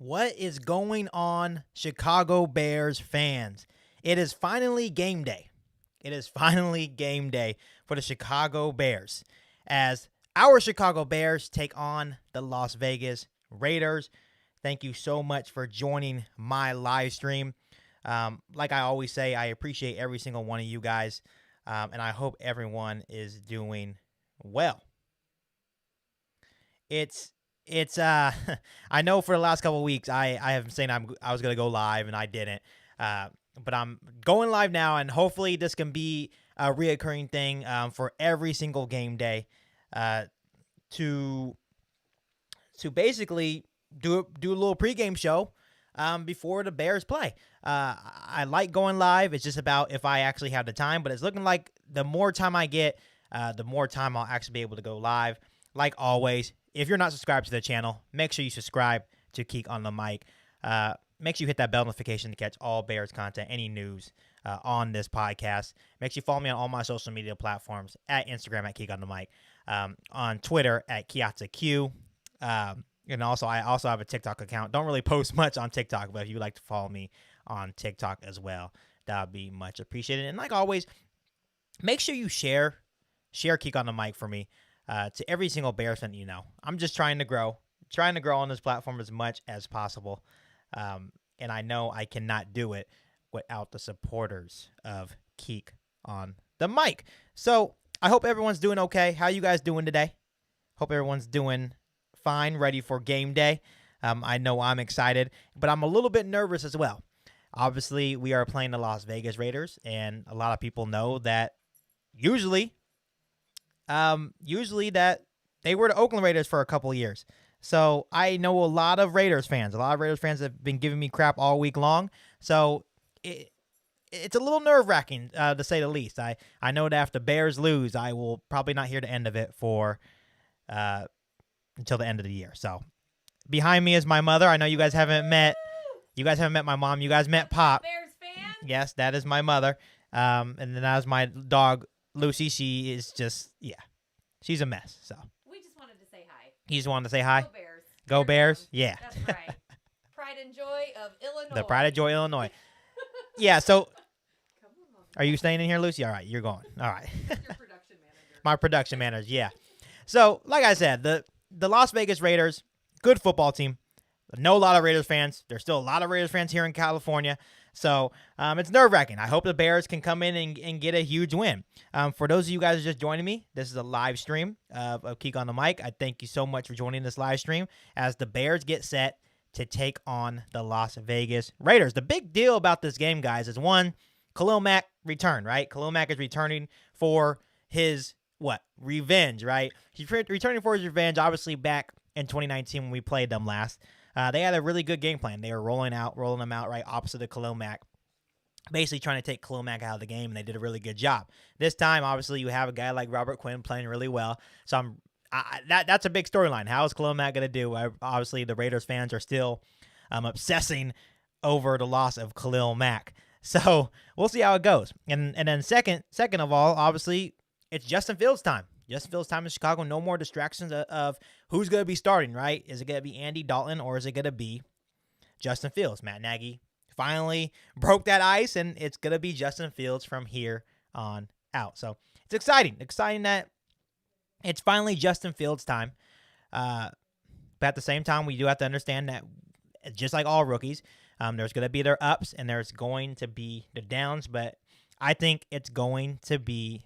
What is going on, Chicago Bears fans? It is finally game day. It is finally game day for the Chicago Bears as our Chicago Bears take on the Las Vegas Raiders. Thank you so much for joining my live stream. Like I always say, I appreciate every single one of you guys, and I hope everyone is doing well. It's I know for the last couple of weeks I have been saying I was gonna go live and I didn't, but I'm going live now, and hopefully this can be a reoccurring thing for every single game day, to basically do a little pregame show before the Bears play. I like going live. It's just about if I actually have the time, but it's looking like the more time I get, the more time I'll actually be able to go live. Like always, if you're not subscribed to the channel, make sure you subscribe to Keek on the Mic. Make sure you hit that bell notification to catch all Bears content, any news on this podcast. Make sure you follow me on all my social media platforms, at Instagram at Keek on the Mic, on Twitter at KiataQ. And also, I also have a TikTok account. Don't really post much on TikTok, but if you would like to follow me on TikTok as well, that would be much appreciated. And like always, make sure you share Keek on the Mic for me. To every single Bears fan you know. I'm just trying to grow on this platform as much as possible. And I know I cannot do it without the supporters of Keek on the Mic. So I hope everyone's doing okay. How you guys doing today? Hope everyone's doing fine, ready for game day. I know I'm excited, but I'm a little bit nervous as well. Obviously, we are playing the Las Vegas Raiders, and a lot of people know that usually that they were the Oakland Raiders for a couple of years. So I know a lot of Raiders fans. A lot of Raiders fans have been giving me crap all week long. So it's a little nerve-wracking, to say the least. I know that if the Bears lose, I will probably not hear the end of it for until the end of the year. So behind me is my mother. I know you guys haven't met. You guys haven't met my mom. You guys met Pop. Bears fan? Yes, that is my mother. And then that was my dog, Lucy. She is just, she's a mess. So We just wanted to say hi. you just wanted to say hi? Go Bears. Go Here Bears? comes. Yeah. That's right. Pride and joy of Illinois. The Pride of Joy, Illinois. Yeah, so Come on. are you staying in here, Lucy? All right, you're going. All right. Your production manager. My production manager, yeah. So, like I said, the Las Vegas Raiders, good football team. I know a lot of Raiders fans. There's still a lot of Raiders fans here in California. So it's nerve-wracking. I hope the Bears can come in and get a huge win. For those of you guys who are just joining me, this is a live stream of Keek on the Mic. I thank you so much for joining this live stream as the Bears get set to take on the Las Vegas Raiders. The big deal about this game, guys, is one, Khalil Mack returned, right? Khalil Mack is returning for his, revenge, right? He's returning for his revenge, obviously, back in 2019 when we played them last. They had a really good game plan. They were rolling them out right opposite of Khalil Mack, basically trying to take Khalil Mack out of the game, and they did a really good job. This time, obviously, you have a guy like Robert Quinn playing really well. So that's a big storyline. How is Khalil Mack going to do? Obviously, the Raiders fans are still obsessing over the loss of Khalil Mack. So we'll see how it goes. And then second of all, obviously, it's Justin Fields' time. Justin Fields' time in Chicago. No more distractions of who's going to be starting, right? Is it going to be Andy Dalton or is it going to be Justin Fields? Matt Nagy finally broke that ice, and it's going to be Justin Fields from here on out. So it's exciting. Exciting that it's finally Justin Fields' time. But at the same time, we do have to understand that just like all rookies, there's going to be their ups and there's going to be the downs. But I think it's going to be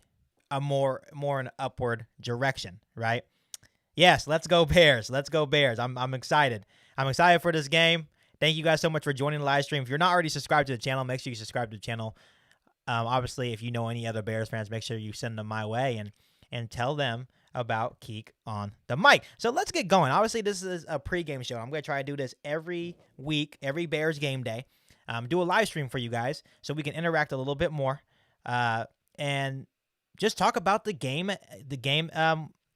a more an upward direction, right? Yes, let's go Bears. Let's go Bears. I'm excited. I'm excited for this game. Thank you guys so much for joining the live stream. If you're not already subscribed to the channel, make sure you subscribe to the channel. Obviously, if you know any other Bears fans, make sure you send them my way and tell them about Keek on the Mic. So let's get going. Obviously, this is a pregame show. I'm going to try to do this every week, every Bears game day. Do a live stream for you guys so we can interact a little bit more. And just talk about the game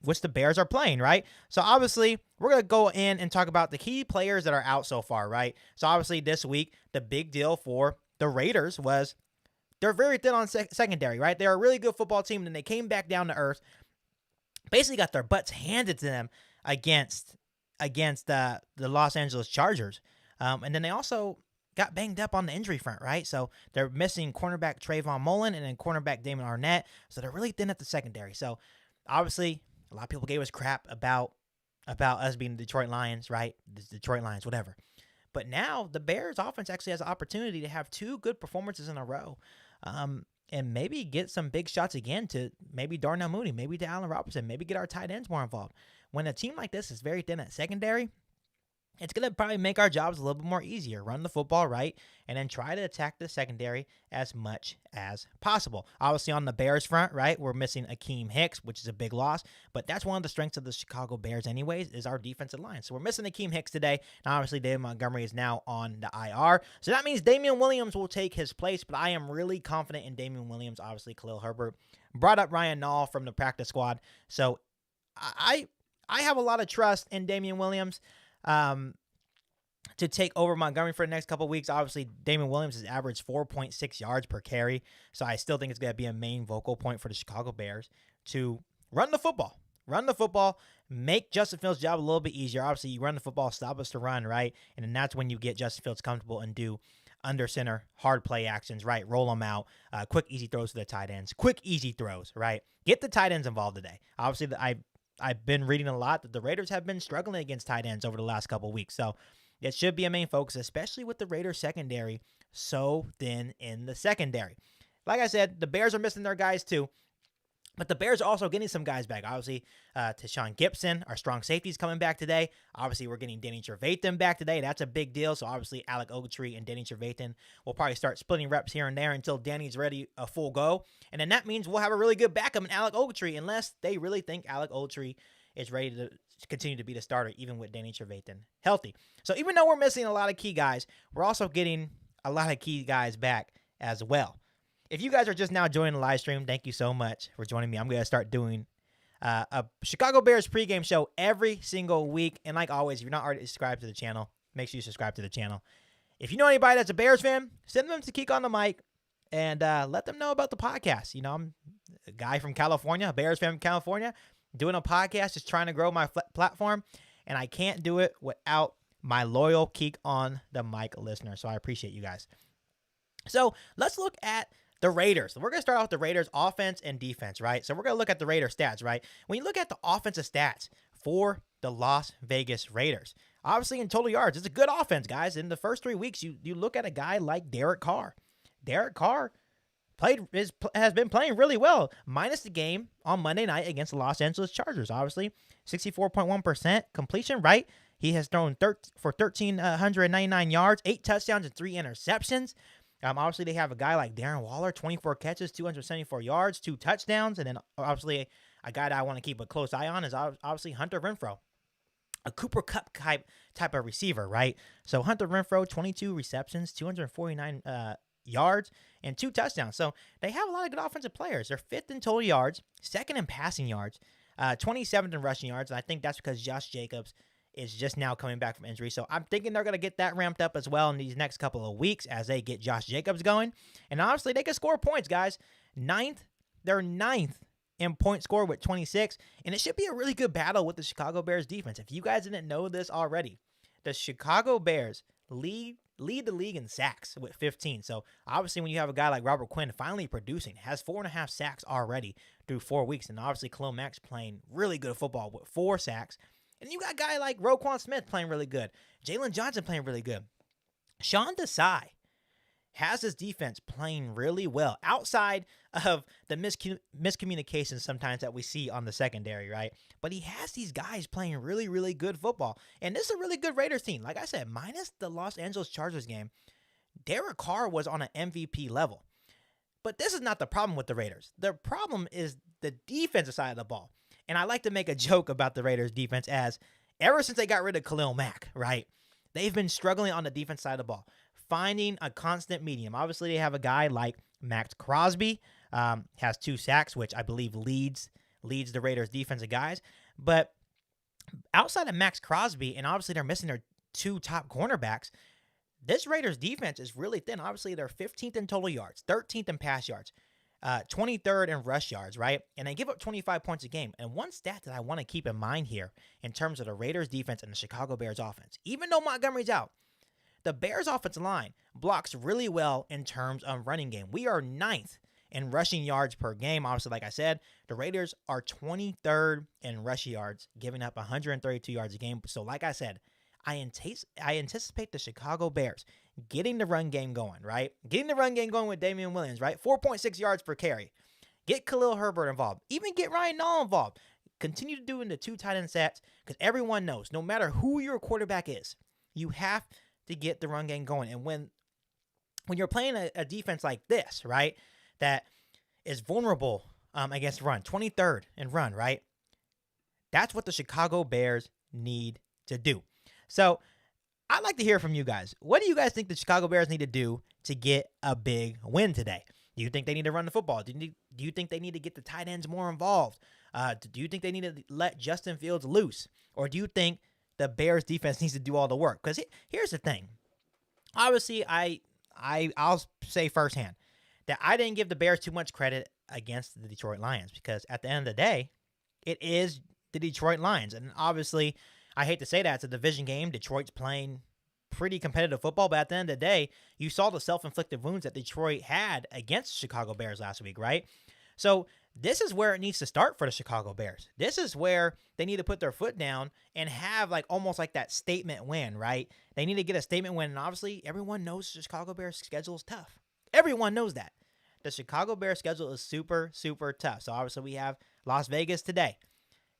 which the Bears are playing, right? So obviously, we're going to go in and talk about the key players that are out so far, right? So obviously, this week, the big deal for the Raiders was they're very thin on secondary, right? They're a really good football team, and they came back down to earth, basically got their butts handed to them against the Los Angeles Chargers. And then they also got banged up on the injury front, right? So they're missing cornerback Trayvon Mullen and then cornerback Damon Arnett. So they're really thin at the secondary. So obviously, a lot of people gave us crap about us being the Detroit Lions, right? The Detroit Lions, whatever. But now the Bears offense actually has an opportunity to have 2 good performances in a row. And maybe get some big shots again to maybe Darnell Mooney, maybe to Allen Robinson, maybe get our tight ends more involved. When a team like this is very thin at secondary, it's going to probably make our jobs a little bit more easier. Run the football right, and then try to attack the secondary as much as possible. Obviously, on the Bears front, right, we're missing Akeem Hicks, which is a big loss, but that's one of the strengths of the Chicago Bears anyways, is our defensive line. So we're missing Akeem Hicks today, and obviously David Montgomery is now on the IR. So that means Damian Williams will take his place, but I am really confident in Damian Williams. Obviously, Khalil Herbert brought up Ryan Nall from the practice squad, so I have a lot of trust in Damian Williams. To take over Montgomery for the next couple of weeks. Obviously, Damon Williams has averaged 4.6 yards per carry, so I still think it's going to be a main vocal point for the Chicago Bears to run the football. Run the football, make Justin Fields' job a little bit easier. Obviously, you run the football, stop us to run, right? And then that's when you get Justin Fields comfortable and do under center, hard play actions, right? Roll them out, quick, easy throws to the tight ends. Quick, easy throws, right? Get the tight ends involved today. Obviously, I've been reading a lot that the Raiders have been struggling against tight ends over the last couple of weeks, so it should be a main focus, especially with the Raiders secondary so thin in the secondary. Like I said, the Bears are missing their guys too, but the Bears are also getting some guys back. Obviously, Tashawn Gibson, our strong safety, is coming back today. Obviously, we're getting Danny Trevathan back today. That's a big deal. So obviously, Alec Ogletree and Danny Trevathan will probably start splitting reps here and there until Danny's ready a full go. And then that means we'll have a really good backup in Alec Ogletree, unless they really think Alec Ogletree is ready to continue to be the starter, even with Danny Trevathan healthy. So even though we're missing a lot of key guys, we're also getting a lot of key guys back as well. If you guys are just now joining the live stream, thank you so much for joining me. I'm going to start doing a Chicago Bears pregame show every single week. And like always, if you're not already subscribed to the channel, make sure you subscribe to the channel. If you know anybody that's a Bears fan, send them to Keek on the Mic and let them know about the podcast. You know, I'm a guy from California, a Bears fan from California, doing a podcast, just trying to grow my platform, and I can't do it without my loyal Keek on the Mic listeners, so I appreciate you guys. So let's look at the Raiders. We're going to start off with the Raiders offense and defense, right? So we're going to look at the Raiders stats, right? When you look at the offensive stats for the Las Vegas Raiders, obviously in total yards, it's a good offense, guys. In the first 3 weeks, you look at a guy like Derek Carr. Derek Carr has been playing really well, minus the game on Monday night against the Los Angeles Chargers. Obviously, 64.1% completion, right? He has thrown for 1,399 yards, 8 touchdowns, and 3 interceptions. Obviously, they have a guy like Darren Waller, 24 catches, 274 yards, 2 touchdowns. And then, obviously, a guy that I want to keep a close eye on is obviously Hunter Renfrow, a Cooper Kupp type of receiver, right? So, Hunter Renfrow, 22 receptions, 249 yards, and 2 touchdowns. So they have a lot of good offensive players. They're 5th in total yards, 2nd in passing yards, 27th in rushing yards. And I think that's because Josh Jacobs is just now coming back from injury. So I'm thinking they're going to get that ramped up as well in these next couple of weeks as they get Josh Jacobs going. And honestly, they can score points, guys. They're 9th in point score with 26. And it should be a really good battle with the Chicago Bears defense. If you guys didn't know this already, the Chicago Bears lead the league in sacks with 15. So obviously when you have a guy like Robert Quinn finally producing, has 4.5 sacks already through 4 weeks. And obviously Khalil Mack's playing really good football with 4 sacks. And you got a guy like Roquan Smith playing really good. Jalen Johnson playing really good. Sean Desai has his defense playing really well outside of the miscommunications sometimes that we see on the secondary, right? But he has these guys playing really, really good football. And this is a really good Raiders team. Like I said, minus the Los Angeles Chargers game, Derek Carr was on an MVP level. But this is not the problem with the Raiders. The problem is the defensive side of the ball. And I like to make a joke about the Raiders defense as ever since they got rid of Khalil Mack, right? They've been struggling on the defense side of the ball, finding a constant medium. Obviously, they have a guy like Max Crosby, has 2 sacks, which I believe leads the Raiders defensive guys. But outside of Max Crosby, and obviously they're missing their 2 top cornerbacks, this Raiders defense is really thin. Obviously, they're 15th in total yards, 13th in pass yards, 23rd in rush yards, right? And they give up 25 points a game. And one stat that I want to keep in mind here in terms of the Raiders defense and the Chicago Bears offense, even though Montgomery's out, the Bears' offensive line blocks really well in terms of running game. We are ninth in rushing yards per game. Obviously, like I said, the Raiders are 23rd in rush yards, giving up 132 yards a game. So, like I said, I anticipate the Chicago Bears getting the run game going, right? Getting the run game going with Damian Williams, right? 4.6 yards per carry. Get Khalil Herbert involved. Even get Ryan Nall involved. Continue to do in the 2 tight end sets because everyone knows no matter who your quarterback is, you have to get the run game going. And when you're playing a defense like this, right, that is vulnerable against run, 23rd in run, right? That's what the Chicago Bears need to do. So I'd like to hear from you guys. What do you guys think the Chicago Bears need to do to get a big win today? Do you think they need to run the football? Do you think they need to get the tight ends more involved? Do you think they need to let Justin Fields loose? Or do you think the Bears defense needs to do all the work? Because here's the thing. Obviously, I'll say firsthand that I didn't give the Bears too much credit against the Detroit Lions because at the end of the day, it is the Detroit Lions. And obviously, I hate to say that, it's a division game. Detroit's playing pretty competitive football, but at the end of the day, you saw the self-inflicted wounds that Detroit had against the Chicago Bears last week, right? So this is where it needs to start for the Chicago Bears. This is where they need to put their foot down and have almost like that statement win, right? They need to get a statement win, and obviously everyone knows the Chicago Bears schedule is tough. Everyone knows that. The Chicago Bears schedule is super, super tough. So obviously we have Las Vegas today.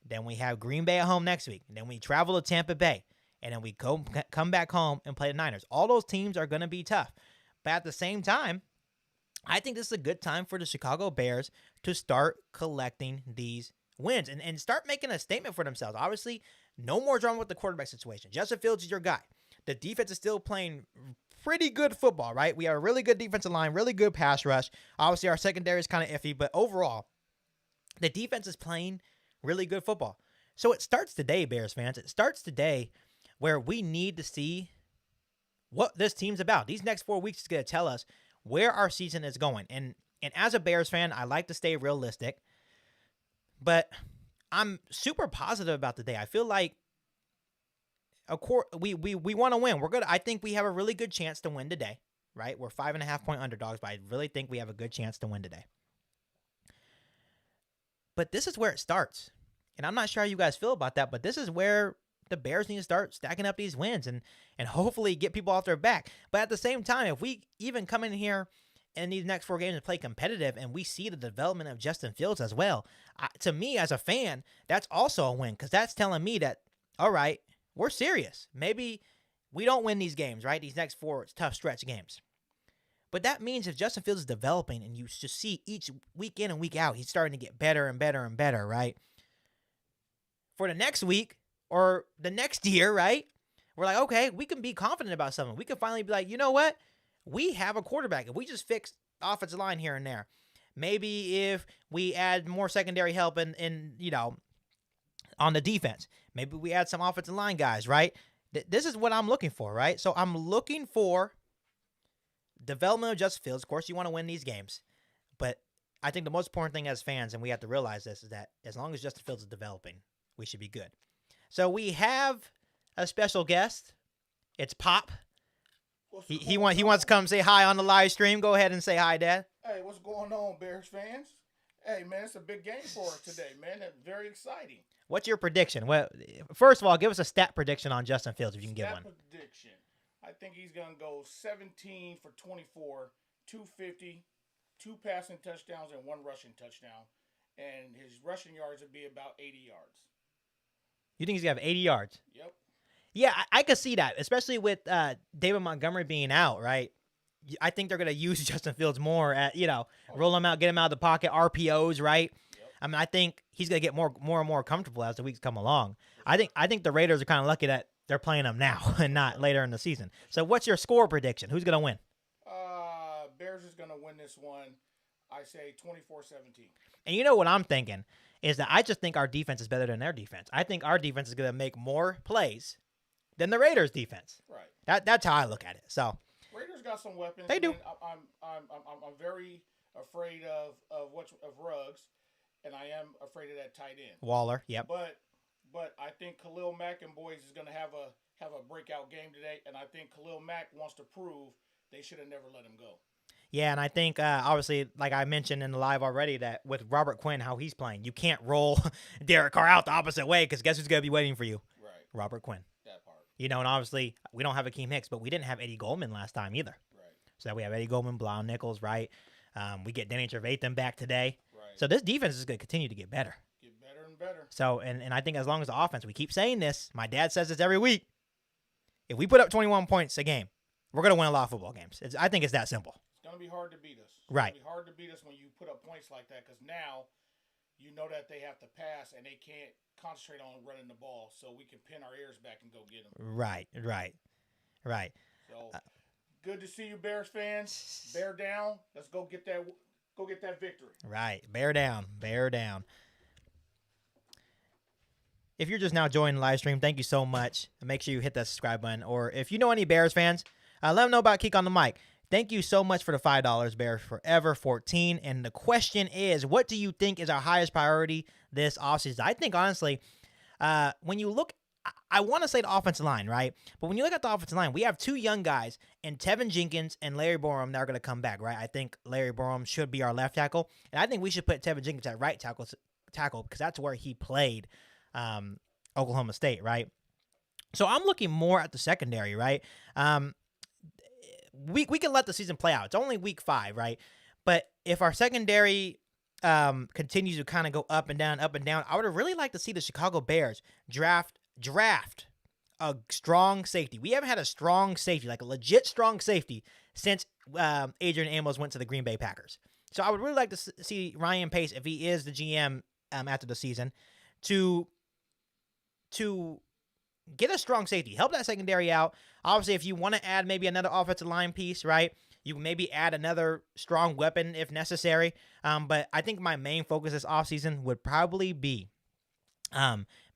Then we have Green Bay at home next week. And then we travel to Tampa Bay. And then we come back home and play the Niners. All those teams are going to be tough. But at the same time, I think this is a good time for the Chicago Bears to start collecting these wins and start making a statement for themselves. Obviously, no more drama with the quarterback situation. Justin Fields is your guy. The defense is still playing pretty good football, right? We have a really good defensive line, really good pass rush. Obviously, our secondary is kind of iffy, but overall, the defense is playing really good football. So it starts today, Bears fans. It starts today where we need to see what this team's about. These next 4 weeks is going to tell us where our season is going. And as a Bears fan, I like to stay realistic, but I'm super positive about the day. I feel like we want to win. We're good. I think we have a really good chance to win today, right? We're 5.5 point underdogs, but I really think we have a good chance to win today. But this is where it starts. And I'm not sure how you guys feel about that, but this is where the Bears need to start stacking up these wins and hopefully get people off their back. But at the same time, if we even come in here in these next 4 games and play competitive and we see the development of Justin Fields as well, to me as a fan, that's also a win because that's telling me that, all right, we're serious. Maybe we don't win these games, right? These next 4 tough stretch games. But that means if Justin Fields is developing and you just see each week in and week out, he's starting to get better and better and better, right? For the next week or the next year, right? We're like, okay, we can be confident about something. We can finally be like, you know what? We have a quarterback. If we just fix the offensive line here and there, maybe if we add more secondary help in on the defense, maybe we add some offensive line guys, right? This is what I'm looking for, right? So I'm looking for development of Justin Fields. Of course, you want to win these games, but I think the most important thing as fans, and we have to realize this, is that as long as Justin Fields is developing, we should be good. So we have a special guest. It's Pop. He wants to come say hi on the live stream. Go ahead and say hi, Dad. Hey, what's going on, Bears fans? Hey, man, it's a big game for us today, man. That's very exciting. What's your prediction? Well, first of all, give us a stat prediction on Justin Fields if you can give one. Stat prediction. I think he's going to go 17 for 24, 250, 2 passing touchdowns, and 1 rushing touchdown. And his rushing yards would be about 80 yards. You think he's going to have 80 yards? Yep. Yeah, I could see that, especially with David Montgomery being out, right? I think they're going to use Justin Fields more at, roll him out, get him out of the pocket, RPOs, right? Yep. I mean, I think he's going to get more and more comfortable as the weeks come along. I think the Raiders are kind of lucky that they're playing him now and not later in the season. So what's your score prediction? Who's going to win? Bears is going to win this one. I say 24-17. And you know what I'm thinking is that I just think our defense is better than their defense. I think our defense is going to make more plays than the Raiders' defense. Right. That's how I look at it. So Raiders got some weapons. They do. I'm very afraid of Ruggs, and I am afraid of that tight end. Waller, yep. But I think Khalil Mack and boys is going to have have a breakout game today, and I think Khalil Mack wants to prove they should have never let him go. Yeah, and I think, obviously, like I mentioned in the live already, that with Robert Quinn, how he's playing, you can't roll Derek Carr out the opposite way because guess who's going to be waiting for you? Right. Robert Quinn. That part. And obviously, we don't have Akeem Hicks, but we didn't have Eddie Goldman last time either. Right. So we have Eddie Goldman, Blau Nichols, right? We get Danny Trevathan back today. Right. So this defense is going to continue to get better. Get better and better. So, and I think as long as the offense, we keep saying this, my dad says this every week, if we put up 21 points a game, we're going to win a lot of football games. I think it's that simple. It's going to be hard to beat us. Right. It's going to be hard to beat us when you put up points like that because now you know that they have to pass and they can't concentrate on running the ball so we can pin our ears back and go get them. Right. So good to see you, Bears fans. Bear down. Let's go get that victory. Right. Bear down. If you're just now joining the live stream, thank you so much. Make sure you hit that subscribe button. Or if you know any Bears fans, let them know about Keek on the Mic. Thank you so much for the $5, Bears Forever 14. And the question is, what do you think is our highest priority this offseason? I think, honestly, when you look, I want to say the offensive line, right? But when you look at the offensive line, we have two young guys in Tevin Jenkins and Larry Borum that are going to come back, right? I think Larry Borum should be our left tackle. And I think we should put Tevin Jenkins at right tackle because that's where he played Oklahoma State, right? So I'm looking more at the secondary, right? We can let the season play out. It's only week 5, right? But if our secondary continues to kind of go up and down, I would really like to see the Chicago Bears draft a strong safety. We haven't had a strong safety, like a legit strong safety, since Adrian Amos went to the Green Bay Packers. So I would really like to see Ryan Pace, if he is the GM after the season, to get a strong safety, help that secondary out. Obviously, if you want to add maybe another offensive line piece, right, you can maybe add another strong weapon if necessary. But I think my main focus this offseason would probably be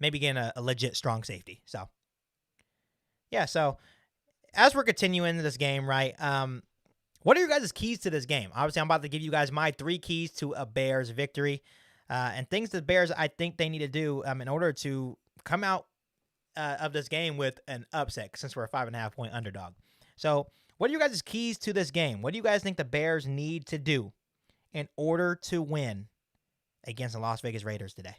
maybe getting a legit strong safety. So, yeah, so as we're continuing this game, right, what are your guys' keys to this game? Obviously, I'm about to give you guys my 3 keys to a Bears victory and things the Bears I think they need to do in order to come out of this game with an upset since we're a 5.5 point underdog. So what are you guys' keys to this game? What do you guys think the Bears need to do in order to win against the Las Vegas Raiders today?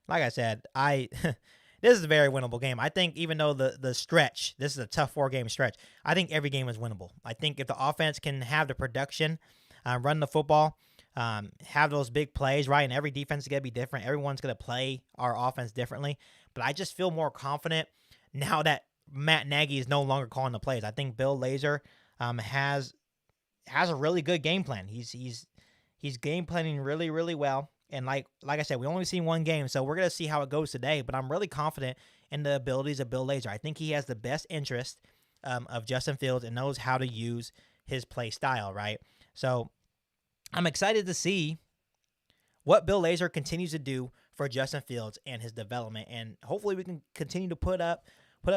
Like I said, this is a very winnable game. I think even though the stretch, this is a tough 4-game stretch, I think every game is winnable. I think if the offense can have the production, run the football, have those big plays, right? And every defense is going to be different. Everyone's going to play our offense differently. But I just feel more confident now that Matt Nagy is no longer calling the plays. I think Bill Lazor has a really good game plan. He's game planning really, really well. And like I said, we only seen one game, so we're going to see how it goes today. But I'm really confident in the abilities of Bill Lazor. I think he has the best interest of Justin Fields and knows how to use his play style, right? So I'm excited to see what Bill Lazor continues to do for Justin Fields and his development, and hopefully we can continue to put up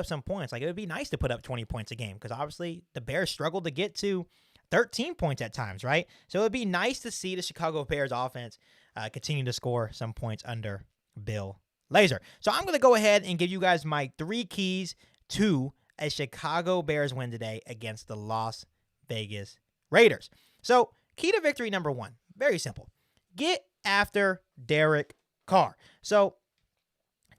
some points. Like, it would be nice to put up 20 points a game because obviously the Bears struggled to get to 13 points at times, right? So it would be nice to see the Chicago Bears offense continue to score some points under Bill Lazor. So I'm going to go ahead and give you guys my 3 keys to a Chicago Bears win today against the Las Vegas Raiders. So key to victory number 1, very simple. Get after Derek Carr. So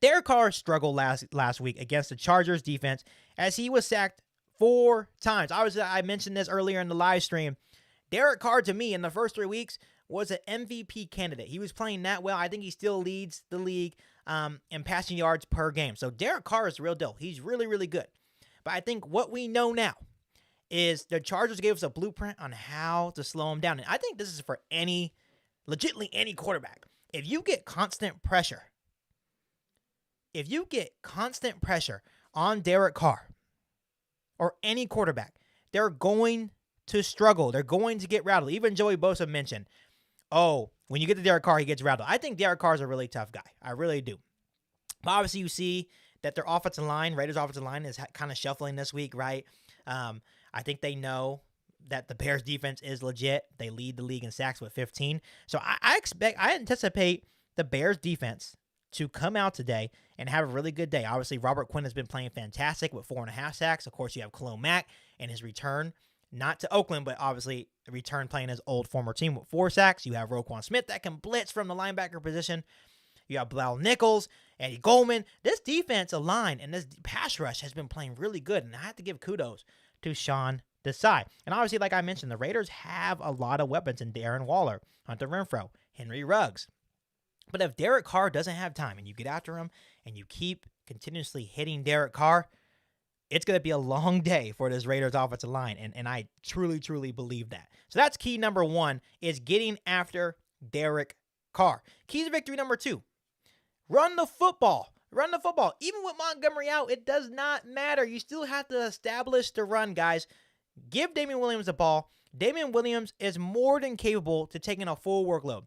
Derek Carr struggled last week against the Chargers defense as he was sacked 4 times. I mentioned this earlier in the live stream. Derek Carr, to me, in the first 3 weeks, was an MVP candidate. He was playing that well. I think he still leads the league in passing yards per game. So Derek Carr is the real deal. He's really, really good. But I think what we know now is the Chargers gave us a blueprint on how to slow him down. And I think this is for legitimately any quarterback. If you get constant pressure on Derek Carr or any quarterback, they're going to struggle. They're going to get rattled. Even Joey Bosa mentioned, when you get to Derek Carr, he gets rattled. I think Derek Carr is a really tough guy. I really do. But obviously, you see that their offensive line, Raiders' offensive line, is kind of shuffling this week, right? I think they know that the Bears defense is legit. They lead the league in sacks with 15. So I anticipate the Bears defense to come out today and have a really good day. Obviously, Robert Quinn has been playing fantastic with 4.5 sacks. Of course, you have Khalil Mack and his return, not to Oakland, but obviously return playing his old former team with 4 sacks. You have Roquan Smith that can blitz from the linebacker position. You have Bilal Nichols, Eddie Goldman. This defensive line and this pass rush has been playing really good, and I have to give kudos to Sean Desai. And obviously, like I mentioned, the Raiders have a lot of weapons in Darren Waller, Hunter Renfrow, Henry Ruggs. But if Derek Carr doesn't have time and you get after him and you keep continuously hitting Derek Carr, it's going to be a long day for this Raiders offensive line. And I truly, truly believe that. So that's key number 1 is getting after Derek Carr. Key to victory number 2, run the football. Run the football. Even with Montgomery out, it does not matter. You still have to establish the run, guys. Give Damian Williams the ball. Damian Williams is more than capable to taking a full workload.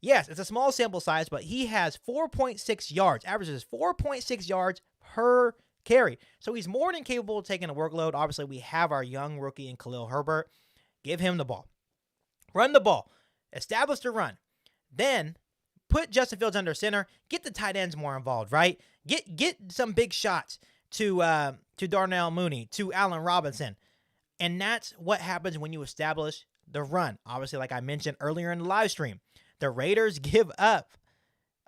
Yes, it's a small sample size, but he has 4.6 yards, averages 4.6 yards per carry. So he's more than capable of taking a workload. Obviously, we have our young rookie in Khalil Herbert. Give him the ball. Run the ball. Establish the run. Then put Justin Fields under center. Get the tight ends more involved, right? Get some big shots to Darnell Mooney, to Allen Robinson. And that's what happens when you establish the run. Obviously, like I mentioned earlier in the live stream, the Raiders give up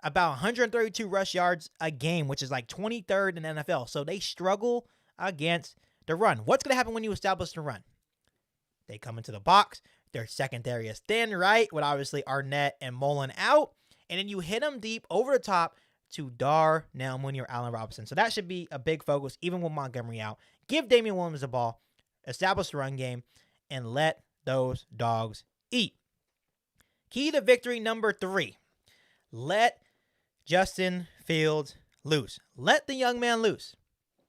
about 132 rush yards a game, which is like 23rd in the NFL. So they struggle against the run. What's going to happen when you establish the run? They come into the box. Their secondary is thin, right? With obviously Arnett and Mullen out. And then you hit them deep over the top to Darnell Mooney or Allen Robinson. So that should be a big focus, even with Montgomery out. Give Damian Williams the ball, establish the run game, and let those dogs eat. Key to victory number 3. Let Justin Fields loose. Let the young man loose.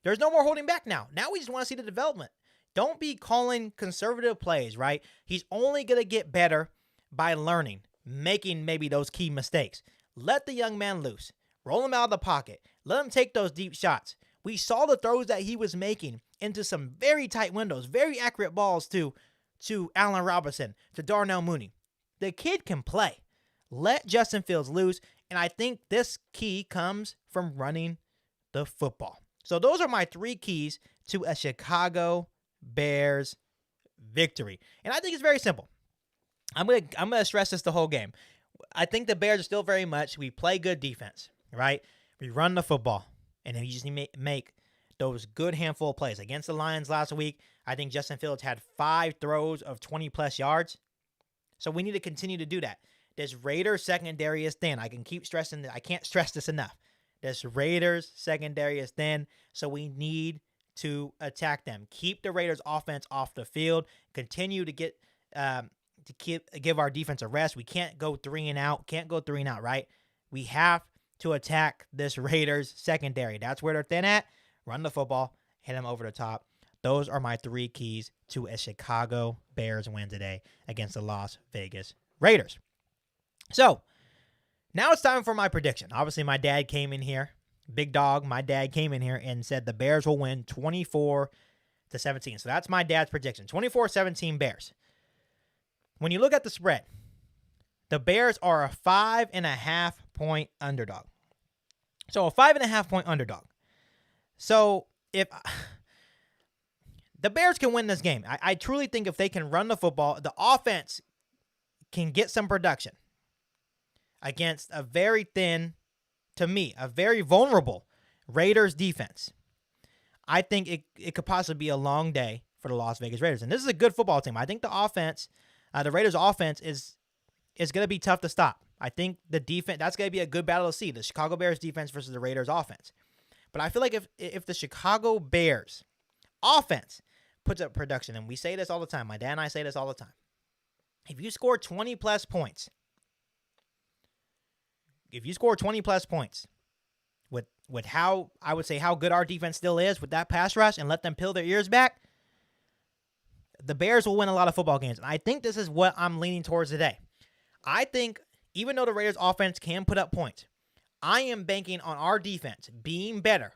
There's no more holding back now. Now we just want to see the development. Don't be calling conservative plays, right? He's only going to get better by learning, making maybe those key mistakes. Let the young man loose. Roll him out of the pocket. Let him take those deep shots. We saw the throws that he was making into some very tight windows, very accurate balls to Allen Robinson, to Darnell Mooney. The kid can play. Let Justin Fields loose, and I think this key comes from running the football. So those are my 3 keys to a Chicago Bears victory. And I think it's very simple. I'm gonna stress this the whole game. I think the Bears are still very much, we play good defense, right? We run the football, and then you just need to make those good handful of plays. Against the Lions last week, I think Justin Fields had 5 throws of 20-plus yards. So we need to continue to do that. This Raiders secondary is thin. I can keep stressing that. I can't stress this enough. This Raiders secondary is thin, so we need to attack them. Keep the Raiders offense off the field. Continue to give our defense a rest. We can't go 3 and out. Can't go 3 and out, right? We have to attack this Raiders secondary. That's where they're thin at. Run the football. Hit them over the top. Those are my 3 keys to a Chicago Bears win today against the Las Vegas Raiders. So, now it's time for my prediction. Obviously, my dad came in here. Big dog, my dad came in here and said the Bears will win 24-17. So that's my dad's prediction. 24-17 Bears. When you look at the spread, the Bears are a 5.5-point underdog. So a 5.5-point underdog. So if the Bears can win this game, I truly think if they can run the football, the offense can get some production against a very thin, to me, a very vulnerable Raiders defense. I think it could possibly be a long day for the Las Vegas Raiders. And this is a good football team. I think the offense, the Raiders offense is going to be tough to stop. I think the defense, that's going to be a good battle to see, the Chicago Bears defense versus the Raiders offense. But I feel like if the Chicago Bears offense puts up production, and we say this all the time, my dad and I say this all the time, if you score 20-plus points, with how, I would say, how good our defense still is with that pass rush and let them peel their ears back, the Bears will win a lot of football games. And I think this is what I'm leaning towards today. I think even though the Raiders offense can put up points, I am banking on our defense being better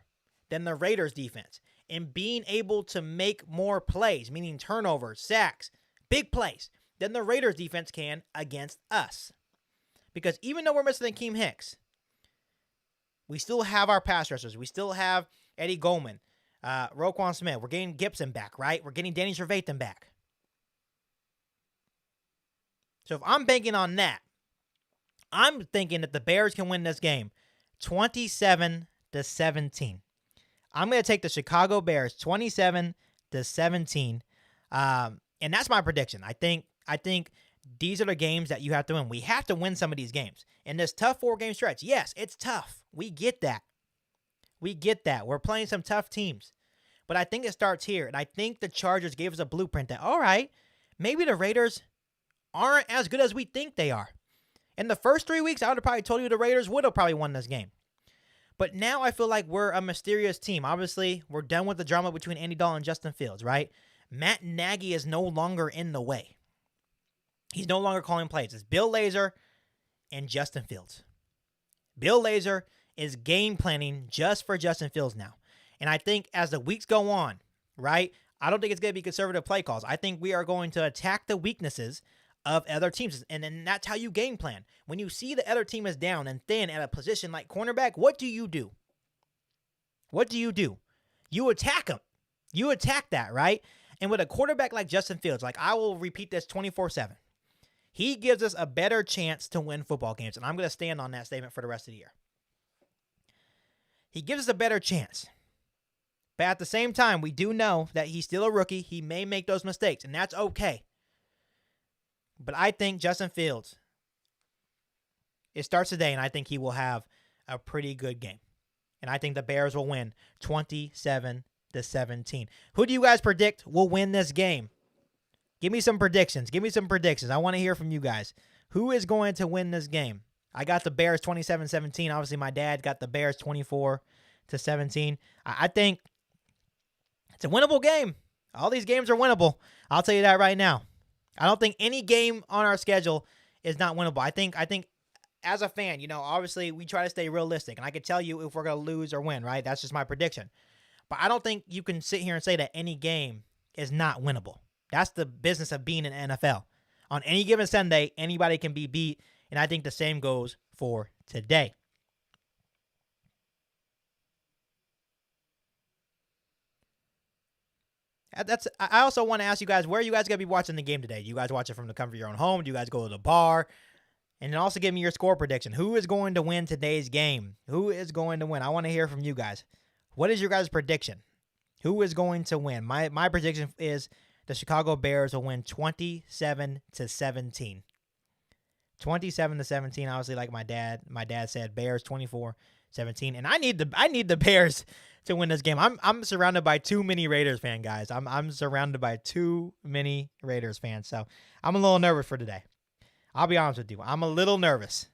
than the Raiders defense and being able to make more plays, meaning turnovers, sacks, big plays, than the Raiders defense can against us. Because even though we're missing Akeem Hicks, We still have our pass rushers. We still have Eddie Goldman, Roquan Smith. We're getting Gibson back, right? We're getting Danny Trevathan back. So if I'm banking on that, I'm thinking that the Bears can win this game 27-17. I'm going to take the Chicago Bears 27-17. And that's my prediction. I think these are the games that you have to win. We have to win some of these games. In this tough 4-game stretch, yes, it's tough. We get that. We're playing some tough teams. But I think it starts here. And I think the Chargers gave us a blueprint that, all right, maybe the Raiders aren't as good as we think they are. In the first 3 weeks, I would have probably told you the Raiders would have probably won this game. But now I feel like we're a mysterious team. Obviously, we're done with the drama between Andy Dalton and Justin Fields, right? Matt Nagy is no longer in the way. He's no longer calling plays. It's Bill Lazor and Justin Fields. Bill Lazor is game planning just for Justin Fields now. And I think as the weeks go on, right, I don't think it's going to be conservative play calls. I think we are going to attack the weaknesses of other teams. And then that's how you game plan. When you see the other team is down and thin at a position like cornerback, what do you do? You attack them. You attack that, right? And with a quarterback like Justin Fields, like I will repeat this 24/7, he gives us a better chance to win football games. And I'm going to stand on that statement for the rest of the year. He gives us a better chance. But at the same time, we do know that he's still a rookie. He may make those mistakes, and that's okay. But I think Justin Fields, it starts today, and I think he will have a pretty good game. And I think the Bears will win 27-17. Who do you guys predict will win this game? Give me some predictions. I want to hear from you guys. Who is going to win this game? I got the Bears 27-17. Obviously, my dad got the Bears 24-17. I think it's a winnable game. All these games are winnable. I'll tell you that right now. I don't think any game on our schedule is not winnable. I think as a fan, obviously we try to stay realistic, and I can tell you if we're going to lose or win, right? That's just my prediction. But I don't think you can sit here and say that any game is not winnable. That's the business of being in NFL. On any given Sunday, anybody can be beat, and I think the same goes for today. I also want to ask you guys, where are you guys going to be watching the game today? Do you guys watch it from the comfort of your own home? Do you guys go to the bar? And then also give me your score prediction. Who is going to win today's game? Who is going to win? I want to hear from you guys. What is your guys' prediction? Who is going to win? My prediction is the Chicago Bears will win 27-17. 27-17. Obviously, like my dad said, Bears 24-17. And I need the Bears to win this game. I'm surrounded by too many Raiders fans, guys. I'm surrounded by too many Raiders fans. So I'm a little nervous for today. I'll be honest with you. I'm a little nervous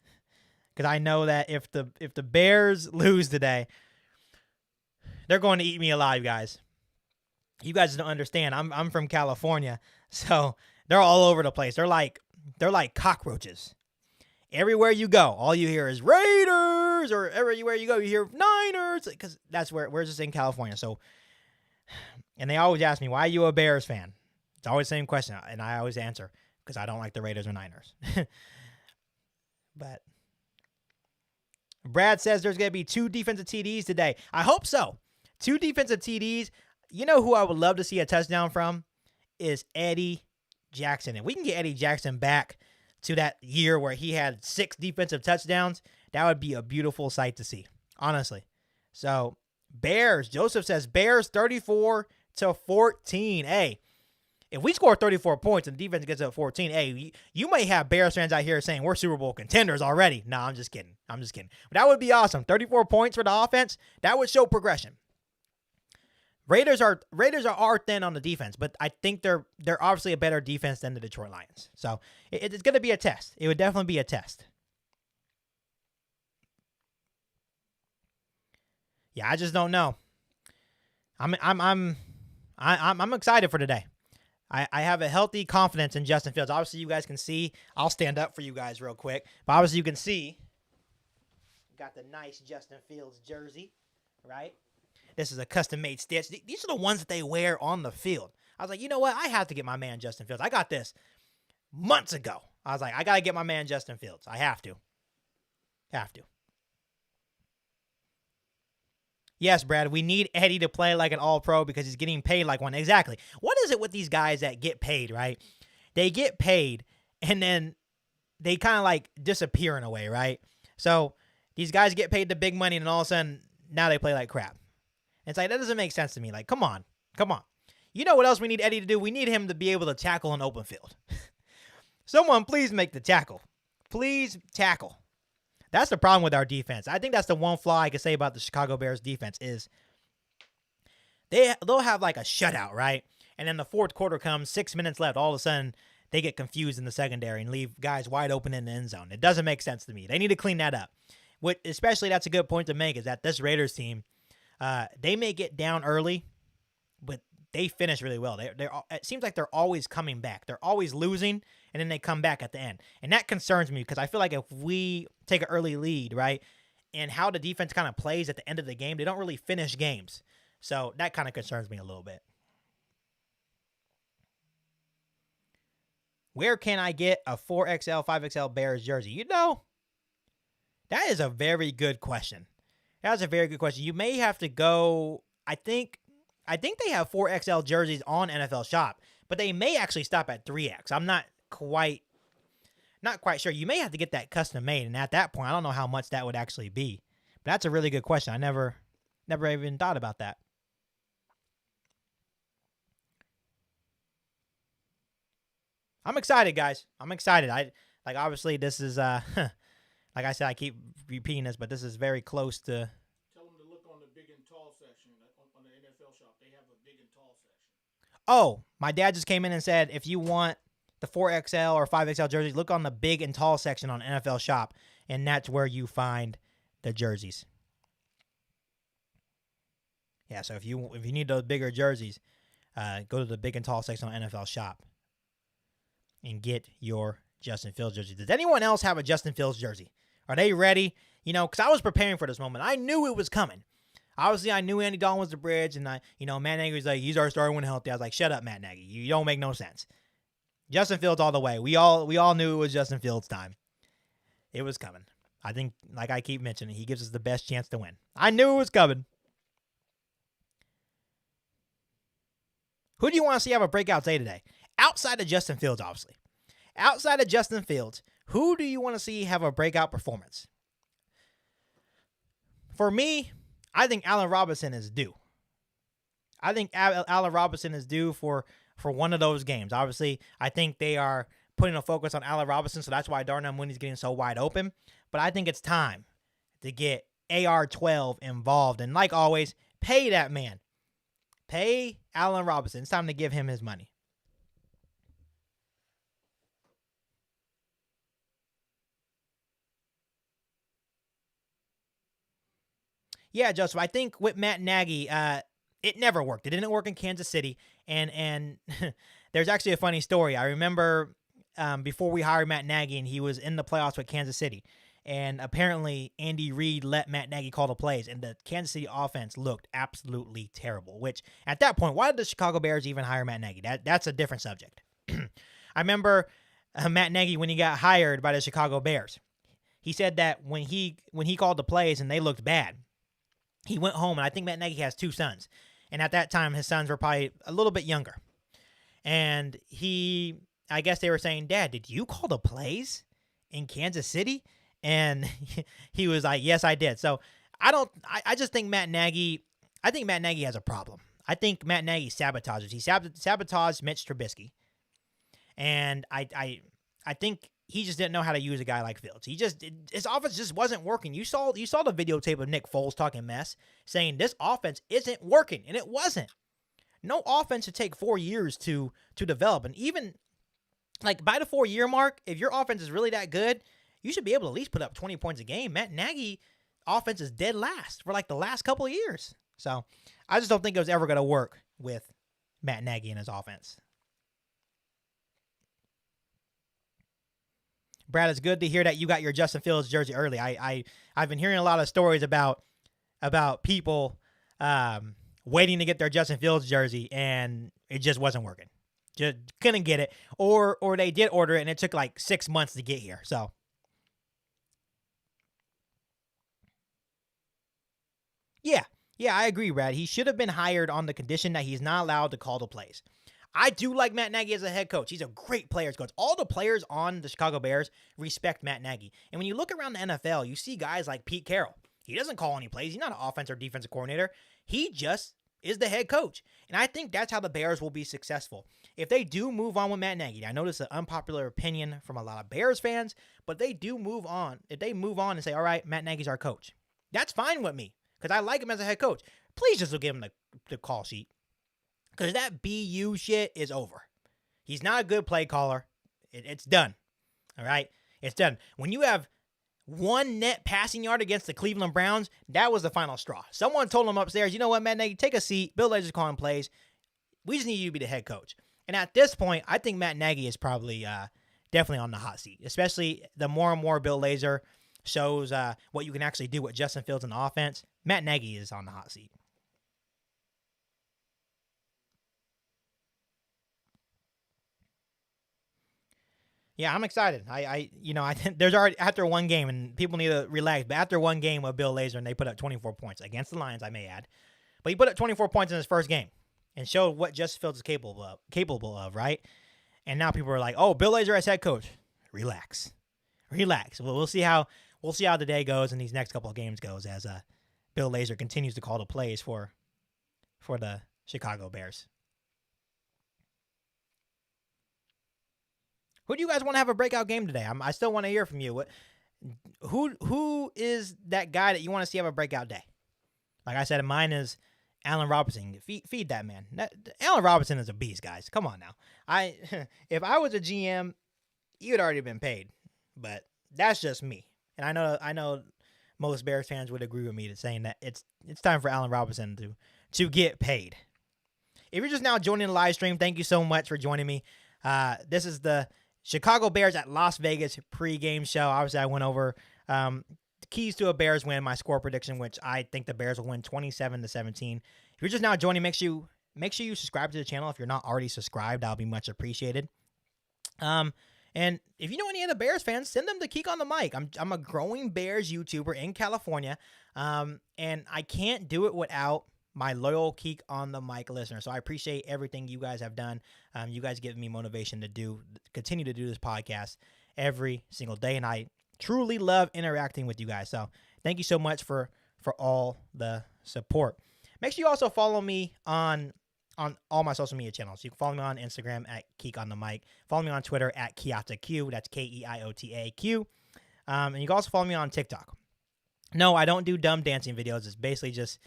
because I know that if the Bears lose today, they're going to eat me alive, guys. You guys don't understand. I'm from California, so they're all over the place. They're like cockroaches. Everywhere you go, all you hear is Raiders, or everywhere you go, you hear Niners, because that's where we're just in California. So, and they always ask me, why are you a Bears fan? It's always the same question, and I always answer, because I don't like the Raiders or Niners. But Brad says there's going to be 2 defensive TDs today. I hope so. 2 defensive TDs. You know who I would love to see a touchdown from is Eddie Jackson. And we can get Eddie Jackson back to that year where he had 6 defensive touchdowns. That would be a beautiful sight to see, honestly. So, Bears. Joseph says Bears 34-14. Hey, if we score 34 points and the defense gets up 14, hey, you may have Bears fans out here saying we're Super Bowl contenders already. No, I'm just kidding. But that would be awesome. 34 points for the offense. That would show progression. Raiders are thin on the defense, but I think they're obviously a better defense than the Detroit Lions. So it's going to be a test. It would definitely be a test. Yeah, I just don't know. I'm excited for today. I have a healthy confidence in Justin Fields. Obviously, you guys can see. I'll stand up for you guys real quick. But obviously, you can see. Got the nice Justin Fields jersey, right? This is a custom-made stitch. These are the ones that they wear on the field. I was like, you know what? I have to get my man Justin Fields. I got this months ago. I was like, I got to get my man Justin Fields. I have to. Yes, Brad, we need Eddie to play like an all-pro because he's getting paid like one. Exactly. What is it with these guys that get paid, right? They get paid, and then they kind of like disappear in a way, right? So these guys get paid the big money, and all of a sudden, now they play like crap. It's like, that doesn't make sense to me. Like, come on. Come on. You know what else we need Eddie to do? We need him to be able to tackle an open field. Someone please make the tackle. Please tackle. That's the problem with our defense. I think that's the one flaw I can say about the Chicago Bears defense is they'll have like a shutout, right? And then the fourth quarter comes, 6 minutes left. All of a sudden, they get confused in the secondary and leave guys wide open in the end zone. It doesn't make sense to me. They need to clean that up. Especially, that's a good point to make, is that this Raiders team, they may get down early, but they finish really well. It seems like they're always coming back. They're always losing, and then they come back at the end. And that concerns me because I feel like if we take an early lead, right, and how the defense kind of plays at the end of the game, they don't really finish games. So that kind of concerns me a little bit. Where can I get a 4XL, 5XL Bears jersey? You know, that is a very good question. That's a very good question. You may have to go, I think they have 4XL jerseys on NFL Shop, but they may actually stop at 3X. I'm not quite sure. You may have to get that custom made, and at that point, I don't know how much that would actually be. But that's a really good question. I never even thought about that. I'm excited, guys. I'm excited. Obviously this is like I said, I keep repeating this, but this is very close to. Tell them to look on the big and tall section on the NFL Shop. They have a big and tall section. Oh, my dad just came in and said, if you want the 4XL or 5XL jerseys, look on the big and tall section on NFL Shop, and that's where you find the jerseys. Yeah, so if you need those bigger jerseys, go to the big and tall section on NFL Shop and get your Justin Fields jersey. Does anyone else have a Justin Fields jersey? Are they ready? You know, because I was preparing for this moment. I knew it was coming. Obviously, I knew Andy Dalton was the bridge, and Matt Nagy was like, he's our starter when healthy. I was like, shut up, Matt Nagy. You don't make no sense. Justin Fields all the way. We all knew it was Justin Fields' time. It was coming. I think, like I keep mentioning, he gives us the best chance to win. I knew it was coming. Who do you want to see have a breakout day today? Outside of Justin Fields, obviously. Outside of Justin Fields, who do you want to see have a breakout performance? For me, I think Allen Robinson is due. I think Allen Robinson is due for one of those games. Obviously, I think they are putting a focus on Allen Robinson, so that's why Darnell Mooney's getting so wide open. But I think it's time to get AR-12 involved. And like always, pay that man. Pay Allen Robinson. It's time to give him his money. Yeah, Joseph, I think with Matt Nagy, it never worked. It didn't work in Kansas City, and there's actually a funny story. I remember before we hired Matt Nagy, and he was in the playoffs with Kansas City, and apparently Andy Reid let Matt Nagy call the plays, and the Kansas City offense looked absolutely terrible, which at that point, why did the Chicago Bears even hire Matt Nagy? That's a different subject. I remember Matt Nagy when he got hired by the Chicago Bears. He said that when he called the plays and they looked bad, he went home, and I think Matt Nagy has two sons. And at that time, his sons were probably a little bit younger. And I guess they were saying, Dad, did you call the plays in Kansas City? And he was like, yes, I did. So I just think Matt Nagy has a problem. I think Matt Nagy sabotages. He sabotaged Mitch Trubisky. And I think he just didn't know how to use a guy like Fields. His offense just wasn't working. You saw the videotape of Nick Foles talking mess, saying this offense isn't working, and it wasn't. No offense should take 4 years to develop, and even like by the 4-year mark, if your offense is really that good, you should be able to at least put up 20 points a game. Matt Nagy offense is dead last for like the last couple of years. So I just don't think it was ever going to work with Matt Nagy and his offense. Brad, it's good to hear that you got your Justin Fields jersey early. I've been hearing a lot of stories about people waiting to get their Justin Fields jersey, and it just wasn't working. Just couldn't get it, or they did order it, and it took like 6 months to get here. So, yeah, Yeah, I agree, Brad. He should have been hired on the condition that he's not allowed to call the plays. I do like Matt Nagy as a head coach. He's a great players coach. All the players on the Chicago Bears respect Matt Nagy. And when you look around the NFL, you see guys like Pete Carroll. He doesn't call any plays. He's not an offensive or defensive coordinator. He just is the head coach. And I think that's how the Bears will be successful. If they do move on with Matt Nagy, I know this is an unpopular opinion from a lot of Bears fans, but they do move on. If they move on and say, all right, Matt Nagy's our coach, that's fine with me because I like him as a head coach. Please just give him the call sheet because that BU shit is over. He's not a good play caller. It's done. All right? It's done. When you have one net passing yard against the Cleveland Browns, that was the final straw. Someone told him upstairs, you know what, Matt Nagy, take a seat. Bill Lazor's calling plays. We just need you to be the head coach. And at this point, I think Matt Nagy is probably definitely on the hot seat, especially the more and more Bill Lazor shows what you can actually do with Justin Fields in the offense. Matt Nagy is on the hot seat. Yeah, I'm excited. I think there's already after one game, and people need to relax. But after one game of Bill Lazor, and they put up 24 points against the Lions, I may add, but he put up 24 points in his first game and showed what Justin Fields is capable of, right? And now people are like, "Oh, Bill Lazor as head coach, relax." Well, we'll see how the day goes and these next couple of games goes as Bill Lazor continues to call the plays for the Chicago Bears. Who do you guys want to have a breakout game today? I still want to hear from you. Who is that guy that you want to see have a breakout day? Like I said, mine is Allen Robinson. Feed that man. Allen Robinson is a beast, guys. Come on now. If I was a GM, he would already been paid. But that's just me. And I know most Bears fans would agree with me to saying that it's time for Allen Robinson to get paid. If you're just now joining the live stream, thank you so much for joining me. This is the Chicago Bears at Las Vegas pregame show. Obviously, I went over the keys to a Bears win, my score prediction, which I think the Bears will win 27-17. If you're just now joining, make sure you subscribe to the channel. If you're not already subscribed, that'll be much appreciated. And if you know any of the Bears fans, send them to Keek on the Mic. I'm a growing Bears YouTuber in California, and I can't do it without my loyal Keek on the Mic listener. So I appreciate everything you guys have done. You guys give me motivation to continue to do this podcast every single day, and I truly love interacting with you guys. So thank you so much for all the support. Make sure you also follow me on all my social media channels. You can follow me on Instagram at Keek on the Mic. Follow me on Twitter at KeiotaQ. That's KEIOTAQ. And you can also follow me on TikTok. No, I don't do dumb dancing videos. It's basically just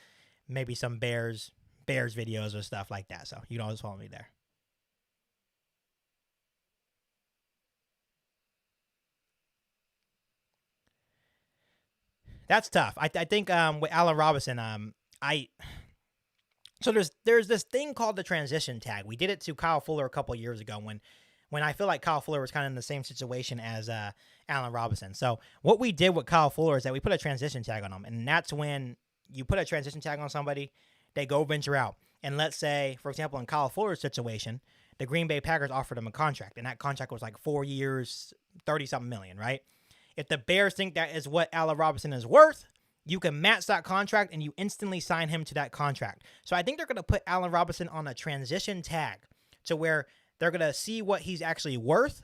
maybe some Bears videos or stuff like that. So you can always follow me there. That's tough. I think with Allen Robinson, so there's this thing called the transition tag. We did it to Kyle Fuller a couple years ago when I feel like Kyle Fuller was kind of in the same situation as Allen Robinson. So what we did with Kyle Fuller is that we put a transition tag on him, and that's when you put a transition tag on somebody, they go venture out. And let's say, for example, in Kyle Fuller's situation, the Green Bay Packers offered him a contract, and that contract was like 4 years, 30-something million, right? If the Bears think that is what Allen Robinson is worth, you can match that contract and you instantly sign him to that contract. So I think they're going to put Allen Robinson on a transition tag to where they're going to see what he's actually worth.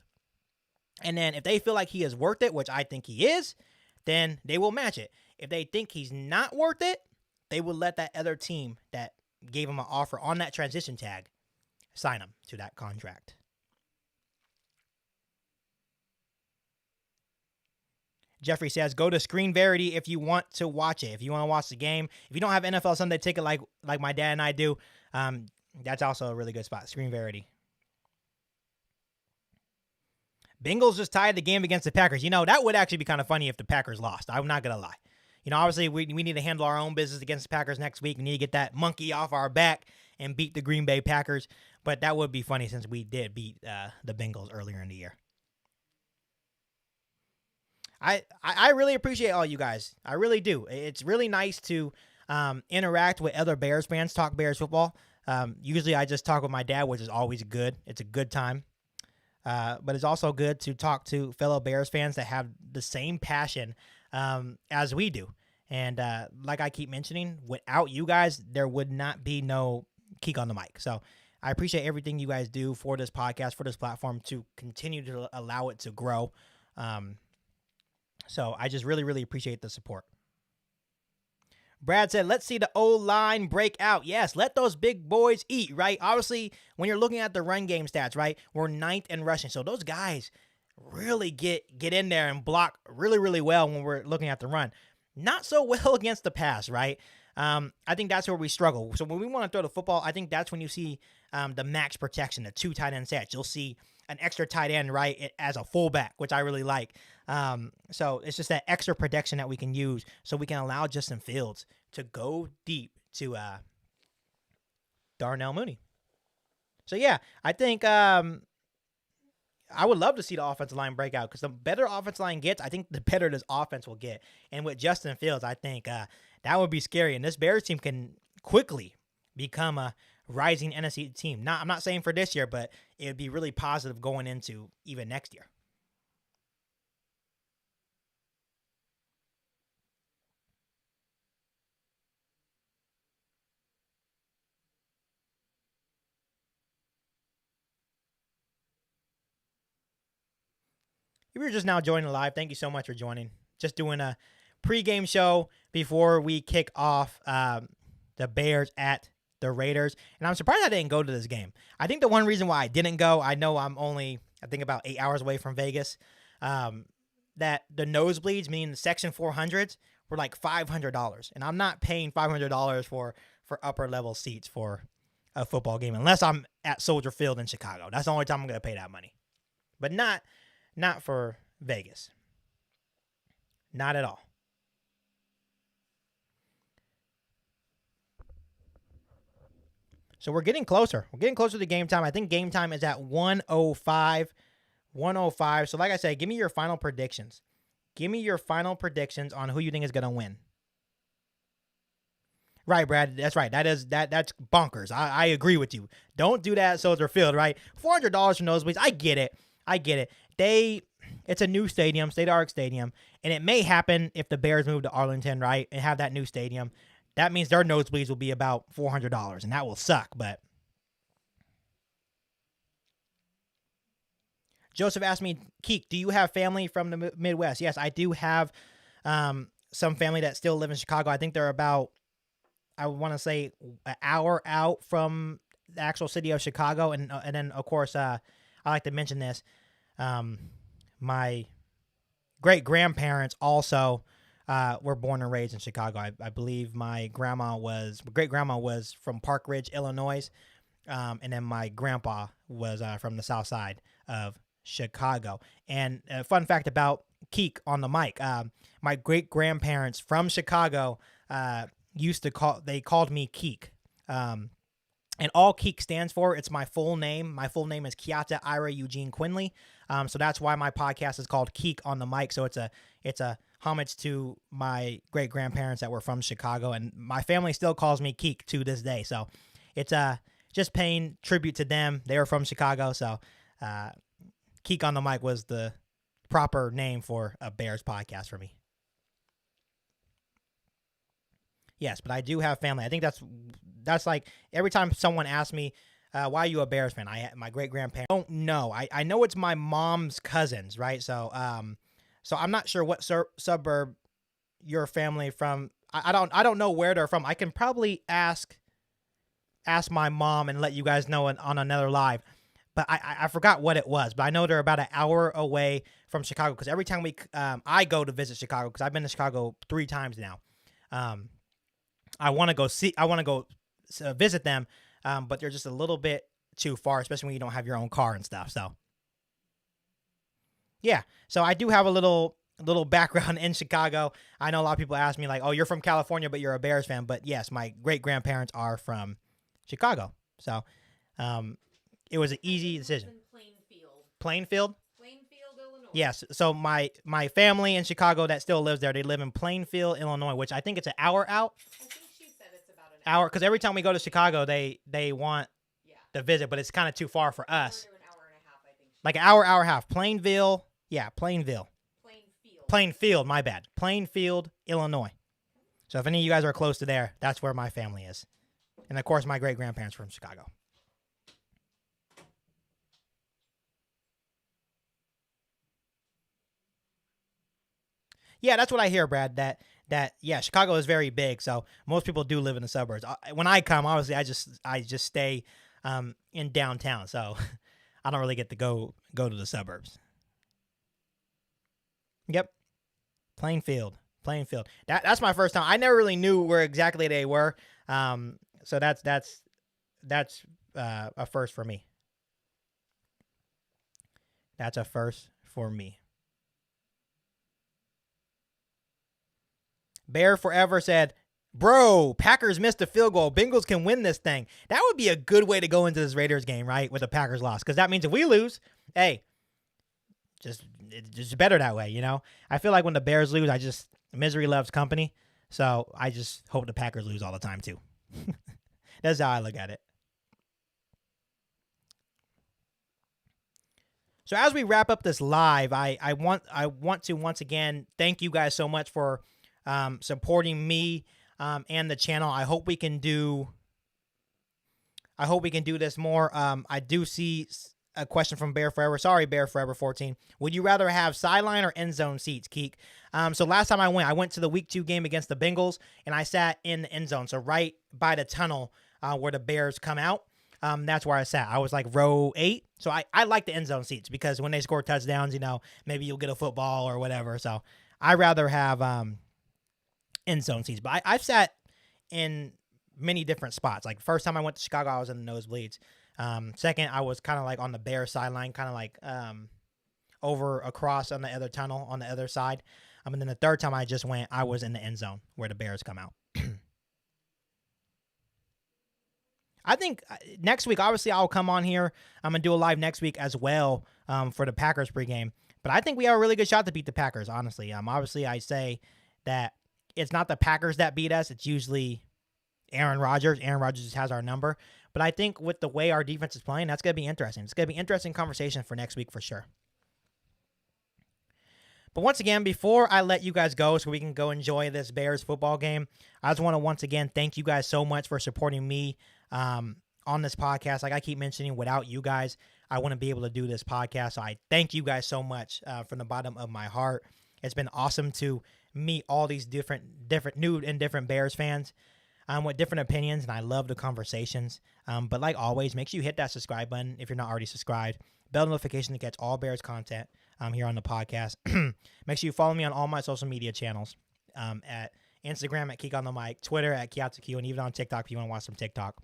And then if they feel like he is worth it, which I think he is, then they will match it. If they think he's not worth it, they will let that other team that gave him an offer on that transition tag sign him to that contract. Jeffrey says, go to Screen Verity if you want to watch it. If you want to watch the game. If you don't have NFL Sunday ticket like my dad and I do, that's also a really good spot. Screen Verity. Bengals just tied the game against the Packers. That would actually be kind of funny if the Packers lost. I'm not going to lie. Obviously, we need to handle our own business against the Packers next week. We need to get that monkey off our back and beat the Green Bay Packers. But that would be funny since we did beat the Bengals earlier in the year. I really appreciate all you guys. I really do. It's really nice to interact with other Bears fans, talk Bears football. Usually I just talk with my dad, which is always good. It's a good time. But it's also good to talk to fellow Bears fans that have the same passion as we do. And like I keep mentioning, without you guys, there would not be no Keek on the Mic. So I appreciate everything you guys do for this podcast, for this platform, to continue to allow it to grow. So I just really, really appreciate the support. Brad said, let's see the O-line break out. Yes, let those big boys eat, right? Obviously, when you're looking at the run game stats, right, we're 9th in rushing. So those guys really get in there and block really, really well when we're looking at the run. Not so well against the pass, right? I think that's where we struggle. So when we want to throw the football, I think that's when you see the max protection, the 2 tight end sets. You'll see an extra tight end, right, as a fullback, which I really like. So it's just that extra protection that we can use so we can allow Justin Fields to go deep to Darnell Mooney. So, yeah, I think I would love to see the offensive line break out because the better offensive line gets, I think the better this offense will get. And with Justin Fields, I think that would be scary. And this Bears team can quickly become a rising NFC team. I'm not saying for this year, but it would be really positive going into even next year. If you're just now joining live, thank you so much for joining. Just doing a pregame show before we kick off the Bears at the Raiders. And I'm surprised I didn't go to this game. I think the one reason why I didn't go, I know I'm only, I think, about 8 hours away from Vegas, that the nosebleeds, meaning the Section 400s, were like $500. And I'm not paying $500 for upper level seats for a football game unless I'm at Soldier Field in Chicago. That's the only time I'm going to pay that money. But not for Vegas. Not at all. So we're getting closer. We're getting closer to game time. I think game time is at 1:05. 1:05. So like I said, give me your final predictions. Give me your final predictions on who you think is going to win. Right, Brad. That's right. That's bonkers. I agree with you. Don't do that at Soldier Field, right? $400 for nosebleeds. I get it. It's a new stadium, state-of-the-art stadium, and it may happen if the Bears move to Arlington, right, and have that new stadium. That means their nosebleeds will be about $400, and that will suck, but Joseph asked me, Keek, do you have family from the Midwest? Yes, I do have some family that still live in Chicago. I think they're about, I want to say, an hour out from the actual city of Chicago, and then, of course, I like to mention this. My great-grandparents also were born and raised in Chicago. I believe my great-grandma was from Park Ridge, Illinois, and then my grandpa was from the south side of Chicago. And a fun fact about Keek on the mic, my great-grandparents from Chicago they called me Keek. And all Keek stands for, it's my full name. My full name is Kiata Ira Eugene Quinley. So that's why my podcast is called Keek on the Mic. So it's a homage to my great-grandparents that were from Chicago. And my family still calls me Keek to this day. So it's just paying tribute to them. They were from Chicago. So Keek on the Mic was the proper name for a Bears podcast for me. Yes, but I do have family. I think that's like every time someone asks me, why are you a Bears fan? My great-grandparents don't know. I know it's my mom's cousins, right? So so I'm not sure what suburb your family from. I don't know where they're from. I can probably ask my mom and let you guys know on another live. But I forgot what it was. But I know they're about an hour away from Chicago because every time I go to visit Chicago, because I've been to Chicago 3 times now. I want to go visit them, but they're just a little bit too far, especially when you don't have your own car and stuff. So, yeah. So I do have a little background in Chicago. I know a lot of people ask me like, "Oh, you're from California, but you're a Bears fan." But yes, my great-grandparents are from Chicago. So, it was an easy decision. Plainfield. Illinois. Yes. So my family in Chicago that still lives there, they live in Plainfield, Illinois, which I think it's an hour out. I think she said it's about an hour. Because every time we go to Chicago, they want to visit, but it's kind of too far for us. An hour and a half, I think. Like an hour and a half. Plainville. Yeah, Plainfield. Plainfield. My bad. Plainfield, Illinois. So if any of you guys are close to there, that's where my family is. And of course, my great-grandparents were from Chicago. Yeah, that's what I hear, Brad. That yeah, Chicago is very big, so most people do live in the suburbs. When I come, obviously, I just stay in downtown, so I don't really get to go to the suburbs. Yep, Plainfield. That's my first time. I never really knew where exactly they were. So that's a first for me. That's a first for me. Bear Forever said, "Bro, Packers missed a field goal. Bengals can win this thing." That would be a good way to go into this Raiders game, right? With a Packers loss, because that means if we lose, hey, it's just better that way, you know. I feel like when the Bears lose, misery loves company. So I just hope the Packers lose all the time too. That's how I look at it. So as we wrap up this live, I want to once again thank you guys so much for supporting me and the channel. I hope we can do this more. I do see a question from Bear Forever. Sorry, Bear Forever 14. Would you rather have sideline or end zone seats, Keek? So last time I went to the week 2 game against the Bengals, and I sat in the end zone, so right by the tunnel where the Bears come out. That's where I sat. I was like row 8. So I like the end zone seats because when they score touchdowns, you know, maybe you'll get a football or whatever. So I'd rather have end zone seats. But I've sat in many different spots. Like first time I went to Chicago, I was in the nosebleeds. Second, I was kind of like on the Bears sideline, kind of like over across on the other tunnel on the other side. And then the third time I just went, I was in the end zone where the Bears come out. I think next week, obviously, I'll come on here. I'm going to do a live next week as well for the Packers pregame. But I think we have a really good shot to beat the Packers, honestly. Obviously, I say that it's not the Packers that beat us. It's usually Aaron Rodgers. Aaron Rodgers just has our number. But I think with the way our defense is playing, that's going to be interesting. It's going to be interesting conversation for next week for sure. But once again, before I let you guys go so we can go enjoy this Bears football game, I just want to once again thank you guys so much for supporting me on this podcast. Like I keep mentioning, without you guys, I wouldn't be able to do this podcast. So I thank you guys so much from the bottom of my heart. It's been awesome to meet all these different new and different Bears fans with different opinions, and I love the conversations. But like always, make sure you hit that subscribe button if you're not already subscribed. Bell notification to catch all Bears content here on the podcast. Make sure you follow me on all my social media channels at Instagram at Keek on the Mic, Twitter at KeotQ, and even on TikTok if you want to watch some TikTok.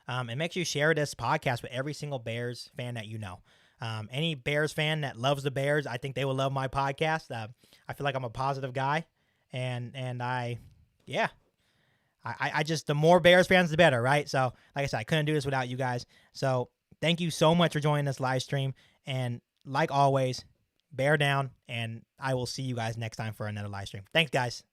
And make sure you share this podcast with every single Bears fan that you know. Any Bears fan that loves the Bears, I think they will love my podcast. I feel like I'm a positive guy, and I just, the more Bears fans, the better, right? So, like I said, I couldn't do this without you guys. So, thank you so much for joining this live stream. And like always, bear down, and I will see you guys next time for another live stream. Thanks, guys.